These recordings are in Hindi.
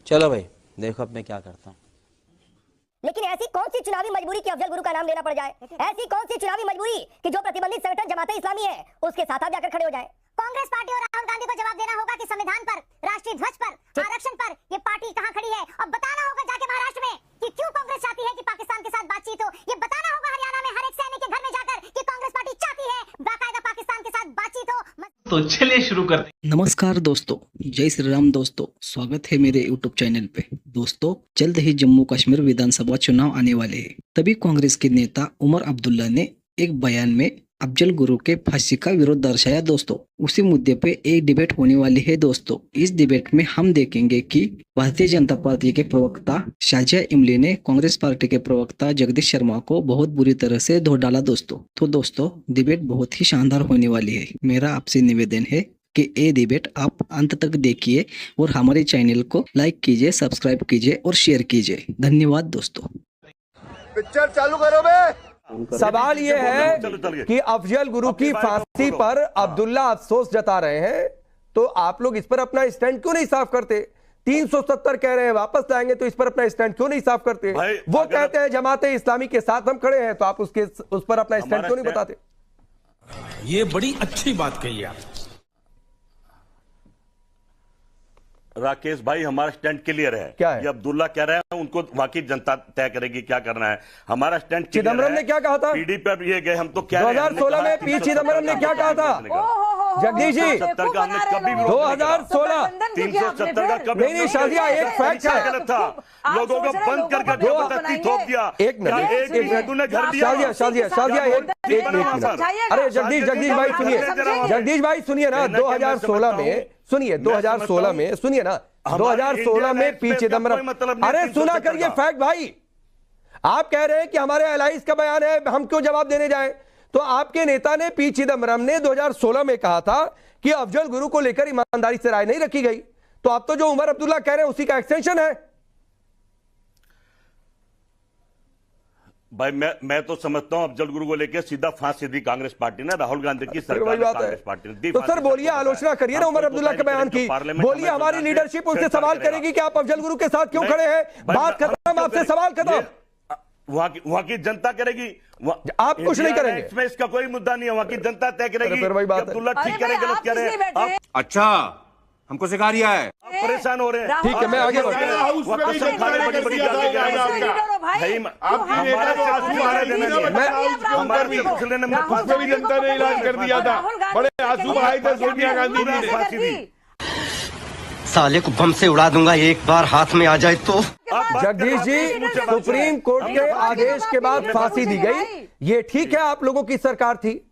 चलो भाई देखो अब मैं क्या करता हूँ। लेकिन ऐसी कौन सी चुनावी मजबूरी कि अफजल गुरु का नाम लेना पड़ जाए? ऐसी कौन सी चुनावी मजबूरी कि जो प्रतिबंधित संगठन जमाते इस्लामी है उसके साथ आप जाकर खड़े हो जाए? कांग्रेस पार्टी और राहुल गांधी को जवाब देना होगा कि संविधान पर, राष्ट्रीय ध्वज पर, आरक्षण पर ये पार्टी कहां खड़ी है, और बताना होगा जाके महाराष्ट्र में कि क्यों कांग्रेस चाहती है कि पाकिस्तान के साथ बातचीत हो। ये बताना होगा हरियाणा में हर एक सैनिक के घर में जाकर कि कांग्रेस पार्टी चाहती है बाकायदा पाकिस्तान के साथ बातचीत हो। तो चलिए शुरू करते हैं। नमस्कार दोस्तों, जय श्री राम दोस्तों, स्वागत है मेरे यूट्यूब चैनल पे। दोस्तों जल्द ही जम्मू कश्मीर विधानसभा चुनाव आने वाले हैं। तभी कांग्रेस के नेता उमर अब्दुल्ला ने एक बयान में अफजल गुरु के फांसी का विरोध दर्शाया। दोस्तों उसी मुद्दे पे एक डिबेट होने वाली है। दोस्तों इस डिबेट में हम देखेंगे कि भारतीय जनता पार्टी के प्रवक्ता शाजिया इमली ने कांग्रेस पार्टी के प्रवक्ता जगदीश शर्मा को बहुत बुरी तरह से धो डाला। दोस्तों तो दोस्तों डिबेट बहुत ही शानदार होने वाली है। मेरा आपसे निवेदन है कि ये डिबेट आप अंत तक देखिए और हमारे चैनल को लाइक कीजिए, सब्सक्राइब कीजिए और शेयर कीजिए। धन्यवाद दोस्तों। पिक्चर चालू करो बे। सवाल ये है कि अफजल गुरु की फांसी पर अब्दुल्ला अफसोस जता रहे हैं, तो आप लोग इस पर अपना स्टैंड क्यों नहीं साफ करते? 370 कह रहे हैं वापस लाएंगे, तो इस पर अपना स्टैंड क्यों नहीं साफ करते? वो कहते हैं जमाते इस्लामी के साथ हम खड़े हैं, तो आप उस पर अपना स्टैंड क्यों नहीं बताते? ये बड़ी अच्छी बात कही आप। राकेश भाई हमारा स्टैंड क्लियर है। क्या है? ये अब्दुल्ला कह रहे हैं, उनको वहां की जनता तय करेगी क्या करना है। हमारा स्टैंड चिदम्बरम ने क्या कहा था? पीडी पर ये गए, हम तो क्या 2016 में पी चिदम्बरम ने क्या कहा था? जगदीश जी 370 का हमने कभी 2016 370 का कभी नहीं शाजिया एक फैक्ट है, गलत था। लोगों को बंद करके जबरदस्ती थोप दिया। एक मिनट तूने घर दिया। शाजिया एक मिनट। अरे जगदीश भाई सुनिए, जगदीश भाई सुनिए ना, 2016 में सुनिए, 2016 में सुनिए ना, 2016 में पी चिदम्बरम, अरे सुना करिए फैक्ट भाई। आप कह रहे हैं कि हमारे एलाइज का बयान है, हम क्यों जवाब देने जाएं? तो आपके नेता ने पी चिदम्बरम ने 2016 में कहा था कि अफजल गुरु को लेकर ईमानदारी से राय नहीं रखी गई। तो आप तो जो उमर अब्दुल्ला कह रहे हैं उसी का एक्सटेंशन है भाई। मैं तो समझता हूं अफजल गुरु को लेकर सीधा फांसी दी कांग्रेस पार्टी ने, राहुल गांधी की सरकार ने, कांग्रेस पार्टी ने। तो सर बोलिए, आलोचना करिए ना उमर अब्दुल्ला के बयान की। बोलिए, हमारी लीडरशिप उनसे सवाल करेगी कि आप अफजल गुरु के साथ क्यों खड़े हैं? बात खत्म, आपसे सवाल खत्म। वहां की जनता करेगी, आप कुछ नहीं करेंगे। इसमें इसका कोई मुद्दा नहीं है, वहां की जनता तय करेगी। अब्दुल्ला ठीक करे गलत करे। अच्छा हमको सिखा रिया है, परेशान हो रहे हैं। ठीक है, मैं आगे बढ़ जनता ने इलाज कर दिया था, बड़े आंसू बहाए थे सोनिया गांधी जी ने। फांसी दी। साले को बम से उड़ा दूंगा एक बार हाथ में आ जाए तो। जगदीश जी, सुप्रीम कोर्ट के आदेश के बाद फांसी दी गई, ये ठीक है, आप लोगों की सरकार थी,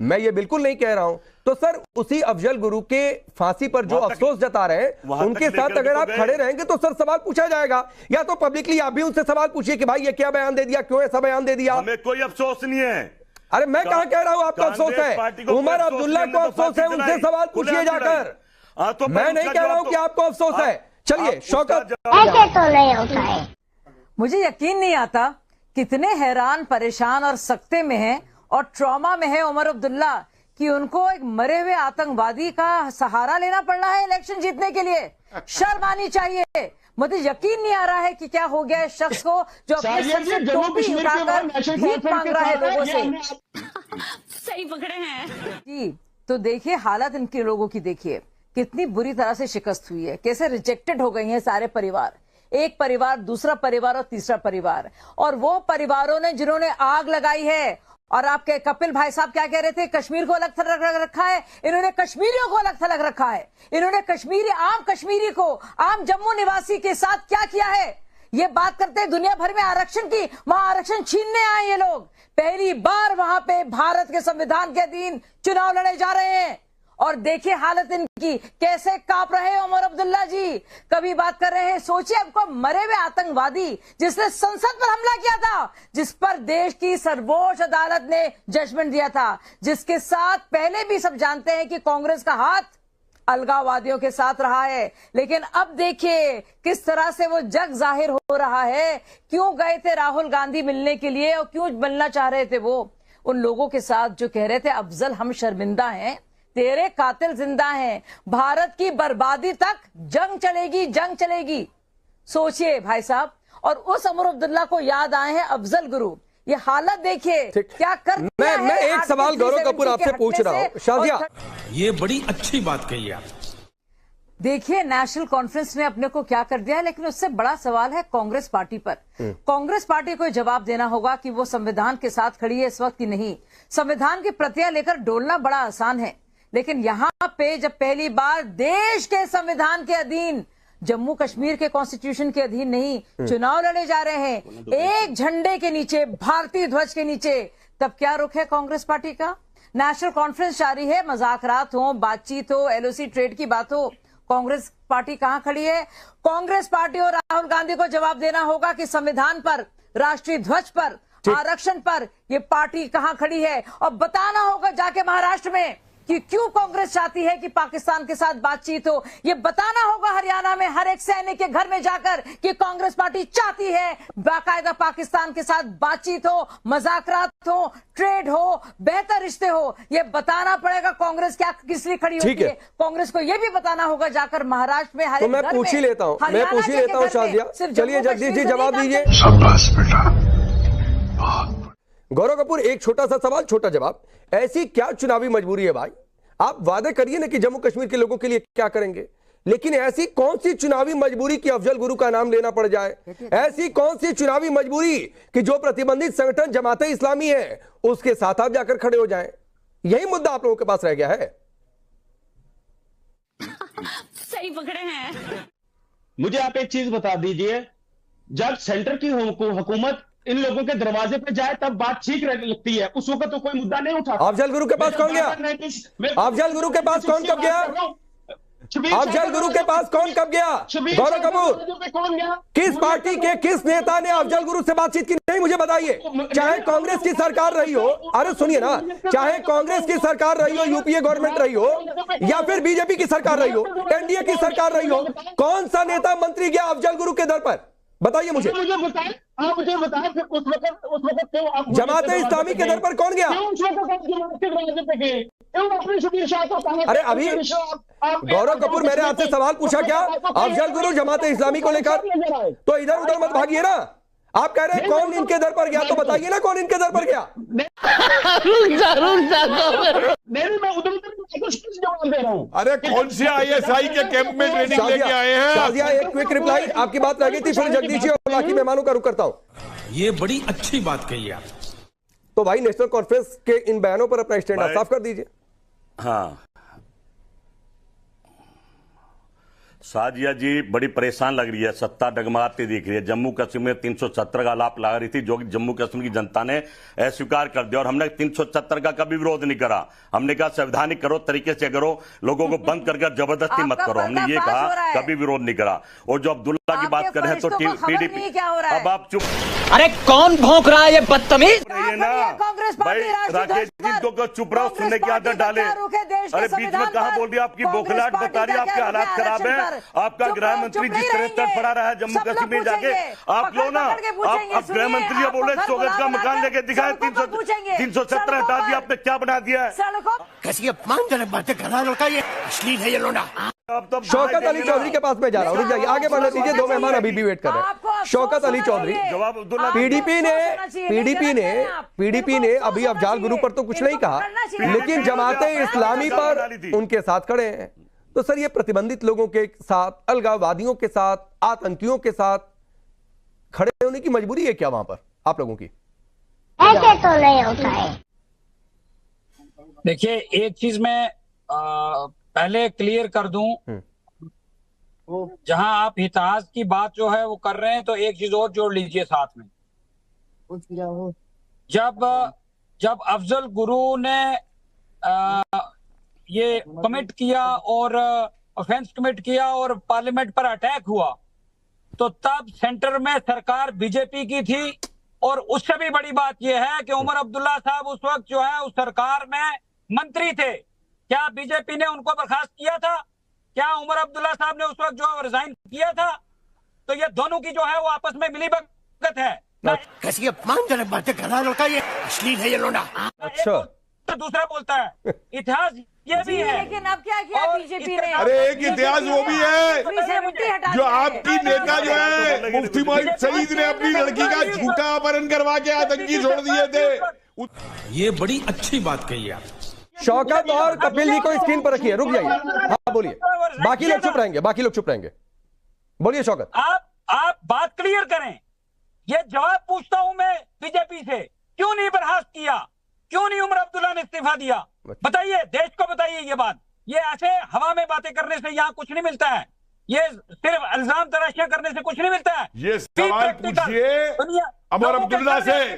मैं ये बिल्कुल नहीं कह रहा हूं। तो सर उसी अफजल गुरु के फांसी पर जो अफसोस जता रहे हैं उनके साथ अगर आप खड़े रहेंगे तो सर सवाल पूछा जाएगा, या तो पब्लिकली आप भी उनसे सवाल पूछिए कि भाई ये क्या बयान दे दिया, क्यों ऐसा बयान दे दिया? हमें कोई अफसोस नहीं है। अरे मैं कहां कह रहा हूं आपको अफसोस है? उमर अब्दुल्ला को अफसोस है, उनसे सवाल पूछिए जाकर। तो मैं नहीं कह रहा हूं कि आपको अफसोस है। चलिए शौकत। ऐसे तो नहीं होता है। मुझे यकीन नहीं आता कितने हैरान, परेशान और सख्ते में हैं और ट्रॉमा में है उमर अब्दुल्ला कि उनको एक मरे हुए आतंकवादी का सहारा लेना पड़ रहा है इलेक्शन जीतने के लिए। शर्म आनी चाहिए। मुझे यकीन नहीं आ रहा है कि क्या हो गया है शख्स को जो अपने सर से टोपी उठाकर भीख मांग रहा है लोगों से। सही पकड़े हैं जी। तो देखिए हालत इनके लोगों की, देखिए कितनी बुरी तरह से शिकस्त हुई है, कैसे रिजेक्टेड हो गई हैं सारे परिवार, एक परिवार, दूसरा परिवार और तीसरा परिवार। और वो परिवारों ने जिन्होंने आग लगाई है, और आपके कपिल भाई साहब क्या कह रहे थे, कश्मीर को अलग थलग रखा है, इन्होंने कश्मीरियों को अलग थलग रखा है। इन्होंने आम कश्मीरी को, आम जम्मू निवासी के साथ क्या किया है? ये बात करते हैं दुनिया भर में आरक्षण की, वहां आरक्षण छीनने आए ये लोग। पहली बार वहां पे भारत के संविधान के अधीन चुनाव लड़े जा रहे हैं। और देखिए हालत इनकी, कैसे कांप रहे हैं उमर अब्दुल्ला जी। कभी बात कर रहे हैं, सोचिए आपको मरे हुए आतंकवादी जिसने संसद पर हमला किया था, जिस पर देश की सर्वोच्च अदालत ने जजमेंट दिया था, जिसके साथ पहले भी सब जानते हैं कि कांग्रेस का हाथ अलगाववादियों के साथ रहा है। लेकिन अब देखिए किस तरह से वो जग जाहिर हो रहा है। क्यों गए थे राहुल गांधी मिलने के लिए और क्यों मिलना चाह रहे थे वो उन लोगों के साथ जो कह रहे थे अफजल हम शर्मिंदा हैं, तेरे कातिल जिंदा हैं, भारत की बर्बादी तक जंग चलेगी, जंग चलेगी। सोचिए भाई साहब, और उस उमर अब्दुल्ला को याद आए हैं अफजल गुरु। ये हालत देखिए क्या कर। मैं एक सवाल गौरव कपूर आपसे पूछ रहा हूँ, शाजिया, ये बड़ी अच्छी बात कही आप। देखिए नेशनल कॉन्फ्रेंस ने अपने को क्या कर दिया है, लेकिन उससे बड़ा सवाल है कांग्रेस पार्टी पर। कांग्रेस पार्टी को जवाब देना होगा कि वो संविधान के साथ खड़ी है इस वक्त की नहीं। संविधान की प्रतियां लेकर डोलना बड़ा आसान है, लेकिन यहाँ पे जब पहली बार देश के संविधान के अधीन, जम्मू कश्मीर के कॉन्स्टिट्यूशन के अधीन नहीं, चुनाव लड़े जा रहे हैं एक झंडे के नीचे, भारतीय ध्वज के नीचे, तब क्या रुख है कांग्रेस पार्टी का? नेशनल कॉन्फ्रेंस जारी है, मजाकरात हो, बातचीत हो, एलओसी ट्रेड की बात हो, कांग्रेस पार्टी कहां खड़ी है? कांग्रेस पार्टी और राहुल गांधी को जवाब देना होगा कि संविधान पर, राष्ट्रीय ध्वज पर, आरक्षण पर ये पार्टी कहां खड़ी है, और बताना होगा जाके महाराष्ट्र में कि क्यों कांग्रेस चाहती है कि पाकिस्तान के साथ बातचीत हो। ये बताना होगा हरियाणा में हर एक सैनिक के घर में जाकर कि कांग्रेस पार्टी चाहती है बाकायदा पाकिस्तान के साथ बातचीत हो, मजाकरात हो, ट्रेड हो, बेहतर रिश्ते हो। ये बताना पड़ेगा कांग्रेस क्या किस लिए खड़ी होती है। कांग्रेस को ये भी बताना होगा जाकर महाराष्ट्र में हर तो मैं पूछ ही लेता हूँ, शाजिया, चलिए जगदीश जी जवाब दीजिए। गौरव कपूर, एक छोटा सा सवाल, छोटा जवाब। ऐसी क्या चुनावी मजबूरी है भाई? आप वादे करिए ना कि जम्मू कश्मीर के लोगों के लिए क्या करेंगे, लेकिन ऐसी कौन सी चुनावी मजबूरी कि अफजल गुरु का नाम लेना पड़ जाए? ऐसी कौन सी चुनावी मजबूरी कि जो प्रतिबंधित संगठन जमाते इस्लामी है उसके साथ आप जाकर खड़े हो जाएं? यही मुद्दा आप लोगों के पास रह गया है। सही पकड़े हैं। मुझे आप एक चीज बता दीजिए, जब सेंटर की हुकूमत इन लोगों के दरवाजे पे जाए तब बात ठीक लगती है, उस वक्त तो कोई मुद्दा नहीं उठा। अफजल गुरु के पास कौन गया? अफजल गुरु के पास कौन कब गया? अफजल गुरु के पास कौन कब गया? गौरव कपूर, कौन गया? किस पार्टी के किस नेता ने अफजल गुरु से बातचीत की? नहीं मुझे बताइए। चाहे कांग्रेस की सरकार रही हो, अरे सुनिए ना, चाहे कांग्रेस की सरकार रही हो, यूपीए गवर्नमेंट रही हो, या फिर बीजेपी की सरकार रही हो, एनडीए की सरकार रही हो, कौन सा नेता मंत्री गया अफजल गुरु के दर पर? बताइए मुझे। आप मुझे बताएं फिर उस वक्त क्यों आप जमाते इस्लामी के दर पर कौन गया? अरे अभी गौरव कपूर, मैंने आपसे सवाल पूछा क्या अफजल गुरु जमाते इस्लामी को लेकर? तो इधर उधर मत भागिए ना। आप कह रहे हैं कौन इनके दर पर गया, तो बताइए ना कौन इनके दर पर गया। मैं उधर जवाब दे रहा हूँ। अरे कौन से आईएसआई के कैंप में ट्रेनिंग लेके आए हैं? शाजिया, एक क्विक रिप्लाई, आपकी बात रह गई थी, फिर जगदीश जी और बाकी मेहमानों का रुख करता हूं। ये बड़ी अच्छी बात कही आप। तो भाई नेशनल कॉन्फ्रेंस के इन बयानों पर अपना स्टैंड साफ कर दीजिए। हाँ, साजिया जी बड़ी परेशान लग रही है, सत्ता डगमगाती दिख रही है। जम्मू कश्मीर में 370 का लाभ लगा रही थी, जो कि जम्मू कश्मीर की जनता ने अस्वीकार कर दिया, और हमने 370 का कभी विरोध नहीं करा। हमने कहा संवैधानिक करो, तरीके से करो, लोगों को बंद करके जबरदस्ती मत करो, हमने ये कहा, कभी विरोध नहीं करा। और जो अब्दुल्ला की बात कर रहे हैं तो पीडीपी, अब आप चुप। अरे कौन भौंक रहा है ये बदतमीज? भाई राकेश जी को चुप रहो, सुनने की आदत डाले। अरे बीच में कहा बोल दिया, आपकी बौखलाहट बता रही है, आपके हालात खराब है। आपका गृह मंत्री जिस तरह तड़फड़ा रहा है जम्मू कश्मीर जाके, आप लो ना, आप गृह मंत्री बोले 100 गज का मकान लेके दिखाए, 370 हटा दिया, आपने क्या बना दिया है? कैसी अपमानजनक बातें कर रहा है लड़का, ये अश्लील है ये लोना। शौकत अली चौधरी के पास में जा रहा हूं, रुक जाइए, आगे बढ़ने दीजिए, दो मेहमान अभी भी वेट कर रहे हैं। शौकत अली चौधरी, पीडीपी ने अभी अफजल गुरु पर तो कुछ नहीं कहा, लेकिन जमाते इस्लामी पर उनके साथ खड़े हैं। तो सर, ये प्रतिबंधित लोगों के साथ, अलगाववादियों के साथ, आतंकियों के साथ खड़े होने की मजबूरी है क्या वहां पर आप लोगों की? ऐसे तो नहीं होता है। देखिए, एक चीज मैं पहले क्लियर कर दूं, जहां आप हिताज की बात जो है वो कर रहे हैं, तो एक चीज और जोड़ लीजिए साथ में। जब अफजल गुरु ने ये कमिट किया और ऑफेंस कमिट किया और पार्लियामेंट पर अटैक हुआ, तो तब सेंटर में सरकार बीजेपी की थी। और उससे भी बड़ी बात यह है कि उमर अब्दुल्ला साहब उस वक्त जो है उस सरकार में मंत्री थे। क्या बीजेपी ने उनको बर्खास्त किया था? क्या उमर अब्दुल्ला साहब ने उस वक्त जो रिजाइन किया था? तो ये दोनों की जो है वो आपस में मिलीभगत है। कैसी अपमानजनक बातें कर रहा है लड़का, ये अश्लील है ये लोना। अच्छा, तो दूसरा बोलता है। इतिहास ये भी है। लेकिन अब क्या किया और बीजेपी इस ने? अरे एक इतिहास वो भी है जो आपकी नेता जो है मुफ्ती मोहम्मद सईद ने अपनी लड़की का झूठा अपहरण करवा के आतंकी छोड़ दिए थे। ये बड़ी अच्छी बात कही आप। शौकत और कपिल जी को स्क्रीन पर रखिए, रुक जाइए। हाँ बोलिए, बाकी लोग चुप रहेंगे, बाकी लोग चुप रहेंगे। बोलिए शौकत। आप बात क्लियर करें। ये जवाब पूछता हूं मैं बीजेपी से, क्यों नहीं बर्खास्त किया, क्यों नहीं उमर अब्दुल्ला ने इस्तीफा दिया? बताइए, देश को बताइए ये बात। ये ऐसे हवा में बातें करने से यहाँ कुछ नहीं मिलता है, ये सिर्फ इल्जाम तराशियां करने से कुछ नहीं मिलता है। ये सवाल पूछिए उमर अब्दुल्ला से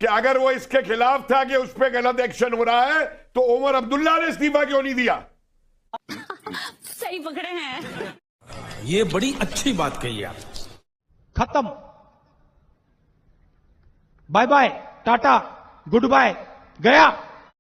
कि अगर वो इसके खिलाफ था कि उस पर गलत एक्शन हो रहा है तो उमर अब्दुल्ला ने इस्तीफा क्यों नहीं दिया? सही पकड़े हैं। ये बड़ी अच्छी बात कही आप। खत्म, bye bye, tata, goodbye, गया।